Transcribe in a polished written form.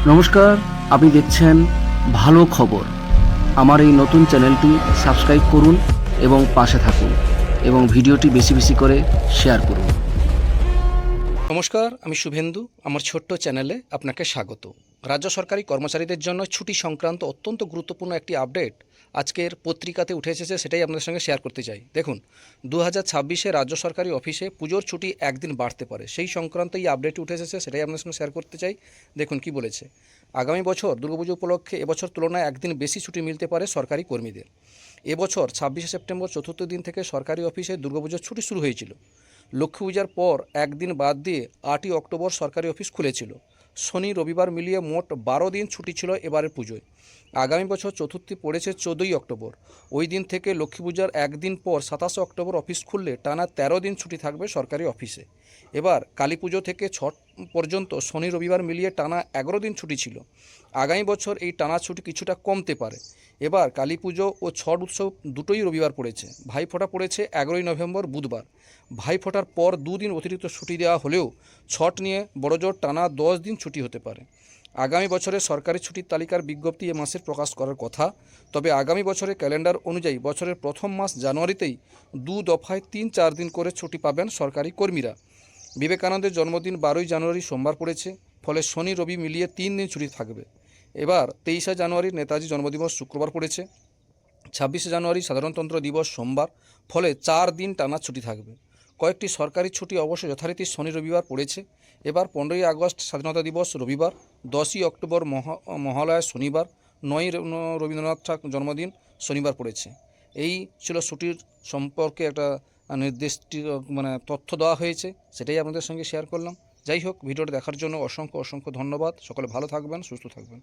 নমস্কার, আপনি দেখছেন ভালো খবর। আমার এই নতুন চ্যানেলটি সাবস্ক্রাইব করুন এবং পাশে থাকুন এবং ভিডিওটি বেশি বেশি করে শেয়ার করুন। নমস্কার, আমি শুভেন্দু। আমার ছোট্ট চ্যানেলে আপনাকে স্বাগত। রাজ্য সরকারি কর্মচারীদের জন্য ছুটি সংক্রান্ত অত্যন্ত গুরুত্বপূর্ণ একটি আপডেট আজকের পত্রিকাতে উঠে এসেছে, সেটাই আপনাদের সঙ্গে শেয়ার করতে চাই। দেখুন, 2026-এ রাজ্য সরকারি অফিসে পুজোর ছুটি একদিন বাড়তে পারে, সেই সংক্রান্ত এই আপডেট উঠে এসেছে, সেটাই আপনাদের সঙ্গে শেয়ার করতে চাই। দেখুন কি বলেছে। আগামী বছর দুর্গাপুজো উপলক্ষে এবছর তুলনায় একদিন বেশি ছুটি মিলতে পারে সরকারি কর্মীদের। এবছর 26শে সেপ্টেম্বর চতুর্থ দিন থেকে সরকারি অফিসে দুর্গাপুজোর ছুটি শুরু হয়েছিল। লক্ষ্মী পূজার পর একদিন বাদ দিয়ে 8ই অক্টোবর সরকারি অফিস খুলেছিল। শনি রবিবার মিলিয়ে মোট 12 দিন ছুটি ছিল এবারের পুজোয়। আগামী বছর চতুর্থী পড়েছে 14ই অক্টোবর। ওই দিন থেকে লক্ষ্মী পূজার একদিন পর 27শে অক্টোবর অফিস খুললে টানা 13 দিন ছুটি থাকবে সরকারি অফিসে। এবার কালী পুজো থেকে ছট পর্যন্ত শনি রবিবার মিলিয়ে টানা 11 দিন ছুটি ছিল। আগামী বছর এই টানা ছুটি কিছুটা কমতে পারে। এবার কালী পুজো ও ছট উৎসব দুটোই রবিবার পড়েছে। ভাইফোঁটা পড়েছে 11ই নভেম্বর বুধবার। ভাইফোঁটার পর দুদিন অতিরিক্ত ছুটি দেওয়া হলেও ছট নিয়ে বড়জোর টানা 10 দিন ছুটি হতে পারে। আগামী বছরের সরকারি ছুটির তালিকার বিজ্ঞপ্তি এ মাসে প্রকাশ করার কথা। তবে আগামী বছরের ক্যালেন্ডার অনুযায়ী বছরের প্রথম মাস জানুয়ারিতেই 2 দফায় 3-4 দিন করে ছুটি পাবেন সরকারি কর্মীরা। বিবেকানন্দের জন্মদিন 12ই জানুয়ারি সোমবার পড়েছে, ফলে শনি রবি মিলিয়ে 3 দিন ছুটি থাকবে। এবার 23শে জানুয়ারি নেতাজি জন্মদিবস শুক্রবার পড়েছে। 26শে জানুয়ারি সাধারণতন্ত্র দিবস সোমবার, ফলে 4 দিন টানা ছুটি থাকবে। কয়েকটি সরকারি ছুটি অবশ্য যথারীতি শনি রবিবার পড়েছে। এবার 15ই আগস্ট স্বাধীনতা দিবস রবিবার, 10ই অক্টোবর মহালয়া শনিবার, 9ই রবীন্দ্রনাথ ঠাকুর জন্মদিন শনিবার পড়েছে। এই ছিল ছুটির সম্পর্কে একটা নির্দিষ্ট তথ্য দেওয়া হয়েছে, সেটাই আপনাদের সঙ্গে শেয়ার করলাম। যাই হোক, ভিডিওটা দেখার জন্য অসংখ্য ধন্যবাদ। সকলে ভালো থাকবেন, সুস্থ থাকবেন।